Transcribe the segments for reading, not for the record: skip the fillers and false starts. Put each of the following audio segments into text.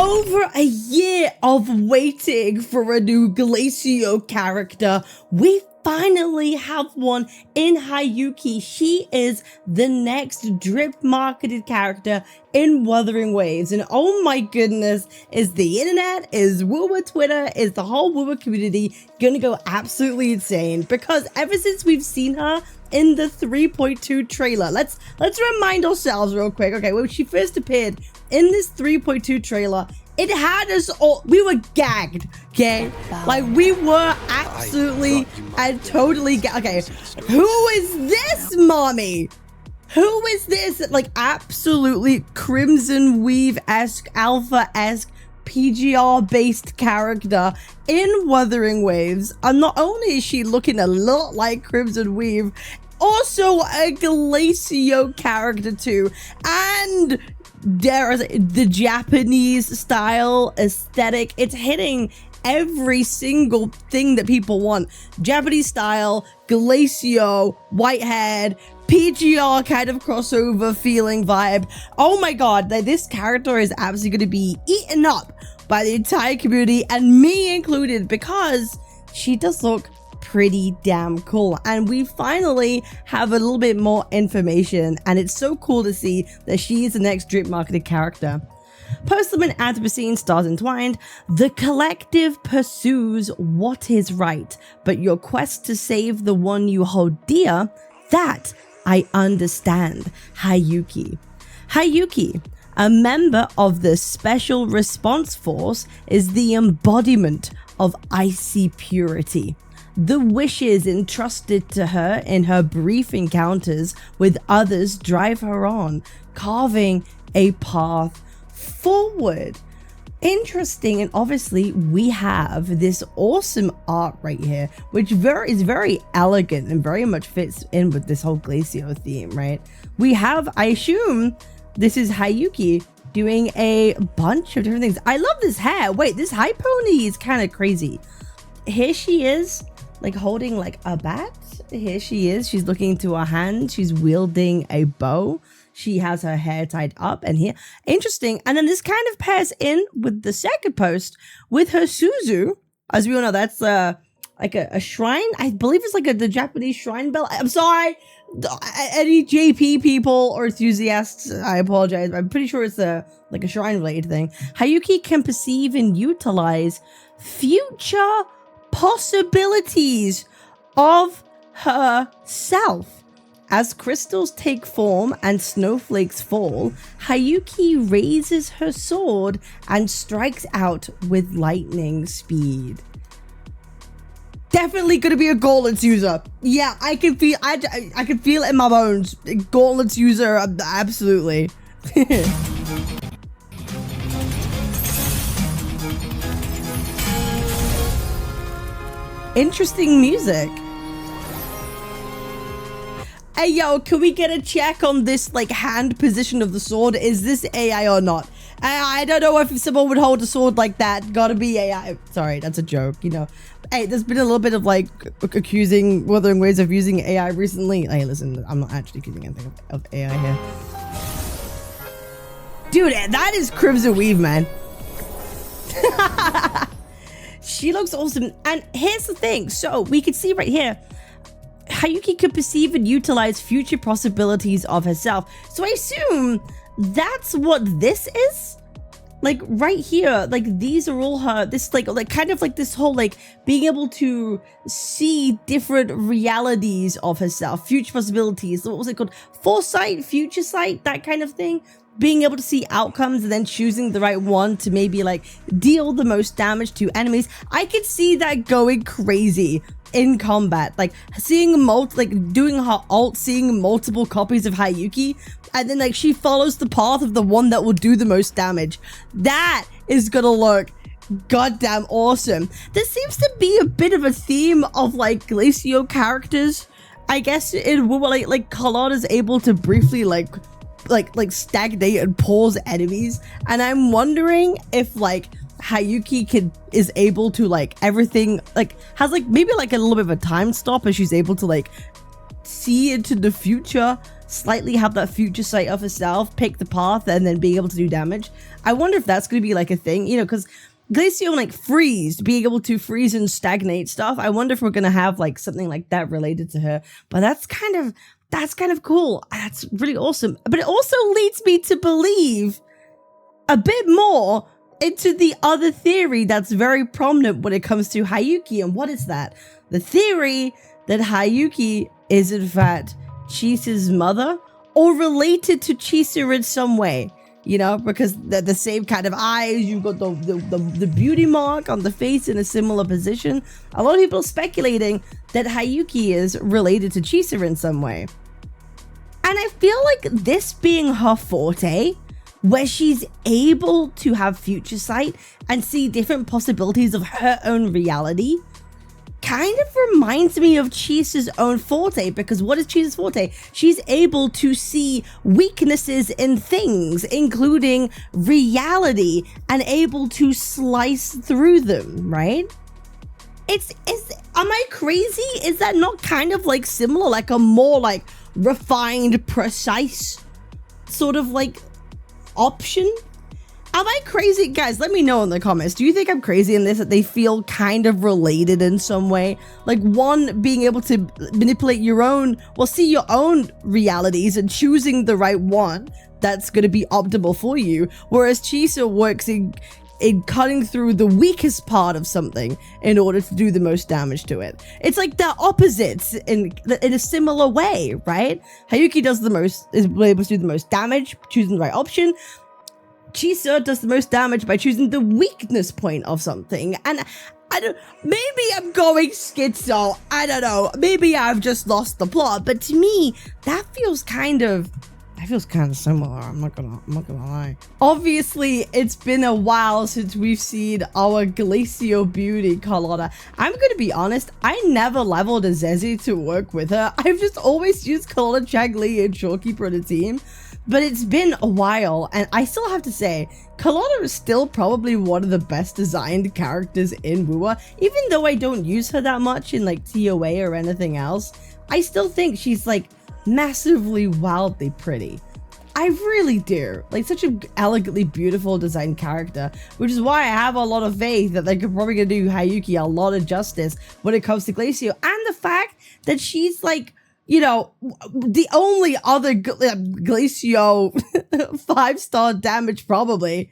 Over a year of waiting for a new GLACIO character, we finally have one in Hayyuki. She is the next drip marketed character in Wuthering Waves, and oh my goodness, is the internet, is Woowa Twitter, is the whole Woowa community gonna go absolutely insane, because ever since we've seen her in the 3.2 trailer, let's remind ourselves real quick. Okay, when she first appeared in this 3.2 trailer, it had us all, we were gagged, okay? Like, we were absolutely and totally gagged. Okay, who is this, mommy? Who is this? Like, absolutely Crimson Weave-esque, Alpha-esque, PGR-based character in Wuthering Waves. And not only is she looking a lot like Crimson Weave, also a GLACIO character too. And dare I say, the Japanese style aesthetic, it's hitting every single thing that people want. Japanese style, GLACIO, white haired, PGR kind of crossover feeling vibe. Oh my god, this character is absolutely going to be eaten up by the entire community, and me included, because she does look pretty damn cool. And we finally have a little bit more information, and it's so cool to see that she is the next drip marketed character. Postlume and Anthropocene stars entwined. The collective pursues what is right, but your quest to save the one you hold dear, that I understand. Hayyuki. Hayyuki, a member of the Special Response Force, is the embodiment of icy purity. The wishes entrusted to her in her brief encounters with others drive her on, carving a path forward. Interesting. And obviously we have this awesome art right here, which is very elegant and very much fits in with this whole GLACIO theme, right? We have, I assume this is Hayyuki doing a bunch of different things. I love this hair. Wait, this high pony is kind of crazy. Here she is, like holding like a bat. Here she is, she's looking to her hand, she's wielding a bow, she has her hair tied up, and here, interesting. And then this kind of pairs in with the second post with her Suzu. As we all know, that's like a shrine. I believe it's like the Japanese shrine bell. I'm sorry, any JP people or enthusiasts, I apologize. I'm pretty sure it's like a shrine related thing. Hayyuki can perceive and utilize future possibilities of herself. As crystals take form and snowflakes fall, Hayyuki raises her sword and strikes out with lightning speed. Definitely gonna be a gauntlets user. Yeah, I can feel I can feel it in my bones. Gauntlets user, absolutely. Interesting music. Hey yo, can we get a check on this like hand position of the sword? Is this AI or not? I don't know if someone would hold a sword like that. Gotta be AI. Sorry, that's a joke, you know. Hey, there's been a little bit of like accusing Wuthering Waves of using AI recently. Hey, listen, I'm not actually accusing anything of AI here. Dude, that is Crimson Weave, man. She looks awesome. And here's the thing. So we can see right here, Hayyuki could perceive and utilize future possibilities of herself. So I assume that's what this is. Like right here, like these are all her, this like kind of like this whole like being able to see different realities of herself, future possibilities. What was it called? Foresight, future sight, that kind of thing. Being able to see outcomes and then choosing the right one to maybe like deal the most damage to enemies. I could see that going crazy in combat, like seeing doing her ult, seeing multiple copies of Hayyuki, and then like she follows the path of the one that will do the most damage. That is gonna look goddamn awesome. There seems to be a bit of a theme of like GLACIO characters, I guess, in like Carlotta is able to briefly like stagnate and pause enemies, and I'm wondering if like Hayyuki is able to like everything, like has like maybe like a little bit of a time stop, and she's able to like see into the future, slightly have that future sight of herself, pick the path, and then being able to do damage. I wonder if that's going to be like a thing, you know, because GLACIO like being able to freeze and stagnate stuff. I wonder if we're going to have like something like that related to her. But that's kind of cool. That's really awesome. But it also leads me to believe a bit more into the other theory that's very prominent when it comes to Hayyuki. And what is that? The theory that Hayyuki is in fact Chisa's mother, or related to Chisa in some way, you know, because they're the same kind of eyes. You've got the beauty mark on the face in a similar position. A lot of people are speculating that Hayyuki is related to Chisa in some way. And I feel like this being her forte, where she's able to have future sight and see different possibilities of her own reality, kind of reminds me of Chisa's own forte, because what is Chisa's forte? She's able to see weaknesses in things, including reality, and able to slice through them, right? Am I crazy? Is that not kind of like similar, like a more like refined, precise sort of like option? Am I crazy? Guys, let me know in the comments. Do you think I'm crazy in this, that they feel kind of related in some way? Like one being able to manipulate your own, well, see your own realities and choosing the right one that's going to be optimal for you. Whereas Chisa works in cutting through the weakest part of something in order to do the most damage to it. It's like they're opposites in a similar way, right? Hayyuki is able to do the most damage, choosing the right option. Chisa does the most damage by choosing the weakness point of something. And maybe I'm going schizo. I don't know. Maybe I've just lost the plot. But to me, that feels kind of similar. I'm not gonna lie. Obviously, it's been a while since we've seen our GLACIO beauty, Carlotta. I'm gonna be honest, I never leveled a Zezzy to work with her. I've just always used Carlotta, Chagli, and Shorekeeper in a team. But it's been a while, and I still have to say, Carlotta is still probably one of the best designed characters in WoW. Even though I don't use her that much in like TOA or anything else, I still think she's like massively wildly pretty. I really do. Like, such an elegantly beautiful designed character, which is why I have a lot of faith that they're probably gonna do Hayyuki a lot of justice when it comes to GLACIO. And the fact that she's like, you know, the only other GLACIO 5-star damage, probably.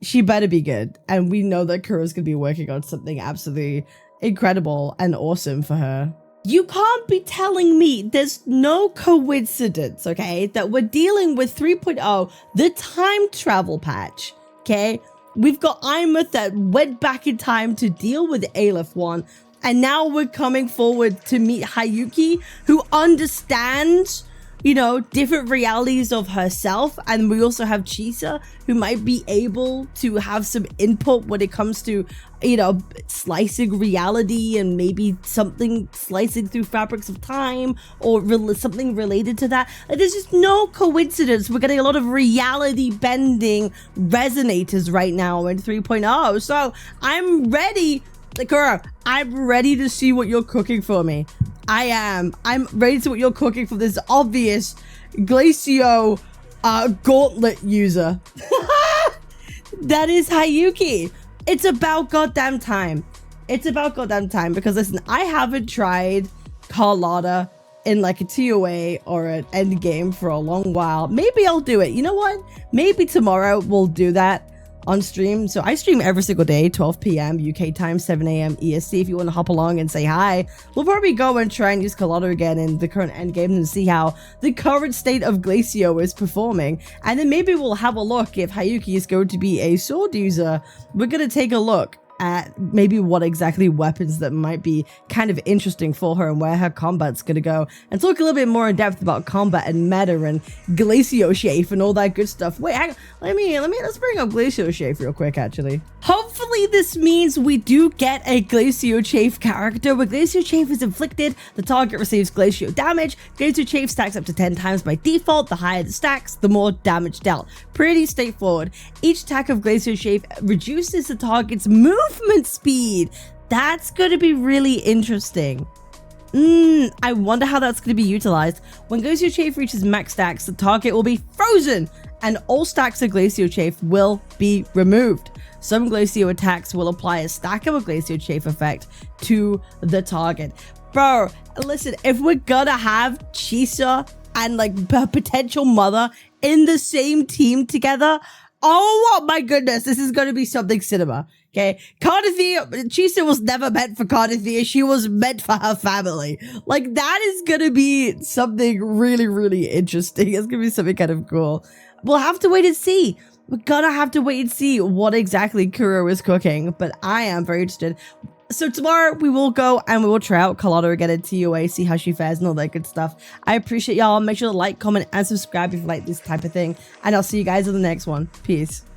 She better be good. And we know that Kura's gonna be working on something absolutely incredible and awesome for her. You can't be telling me there's no coincidence, okay, that we're dealing with 3.0, the time travel patch, okay? We've got Imeth that went back in time to deal with Aleph 1, and now we're coming forward to meet Hayyuki, who understands, you know, different realities of herself. And we also have Chisa, who might be able to have some input when it comes to, you know, slicing reality and maybe something slicing through fabrics of time or something related to that. Like, there's just no coincidence. We're getting a lot of reality bending resonators right now in 3.0. So I'm ready. Kura, I'm ready to see what you're cooking for me. I am. I'm ready to see what you're cooking for this obvious GLACIO gauntlet user. That is Hayyuki. It's about goddamn time. It's about goddamn time, because listen, I haven't tried Carlotta in like a TOA or an end game for a long while. Maybe I'll do it. You know what? Maybe tomorrow we'll do that on stream. So I stream every single day, 12 p.m. UK time, 7 a.m. EST. If you want to hop along and say hi, we'll probably go and try and use Carlotta again in the current endgame and see how the current state of GLACIO is performing. And then maybe we'll have a look if Hayyuki is going to be a sword user. We're going to take a look at maybe what exactly weapons that might be kind of interesting for her and where her combat's gonna go, and talk a little bit more in depth about combat and meta and GLACIO Shafe and all that good stuff. Wait, let's bring up GLACIO Shafe real quick, actually. Hopefully this means we do get a GLACIO Chafe character. When GLACIO Chafe is inflicted, the target receives GLACIO damage. GLACIO Chafe stacks up to 10 times by default. The higher the stacks, the more damage dealt. Pretty straightforward. Each attack of GLACIO Chafe reduces the target's movement speed. That's going to be really interesting. I wonder how that's going to be utilized. When GLACIO Chafe reaches max stacks, the target will be frozen and all stacks of Glacio Chafe will be removed. Some Glacio attacks will apply a stackable Glacio Chafe effect to the target. Bro, listen, if we're gonna have Chisa and like her potential mother in the same team together, oh my goodness, this is gonna be something cinema. Okay, Chisa was never meant for Cardathea, she was meant for her family. Like, that is gonna be something really, really interesting. It's gonna be something kind of cool. We'll have to wait and see. We're gonna have to wait and see what exactly Kuro is cooking, but I am very interested. So tomorrow we will go and we will try out Carlotta again at TUA, see how she fares and all that good stuff. I appreciate y'all. Make sure to like, comment, and subscribe if you like this type of thing. And I'll see you guys in the next one. Peace.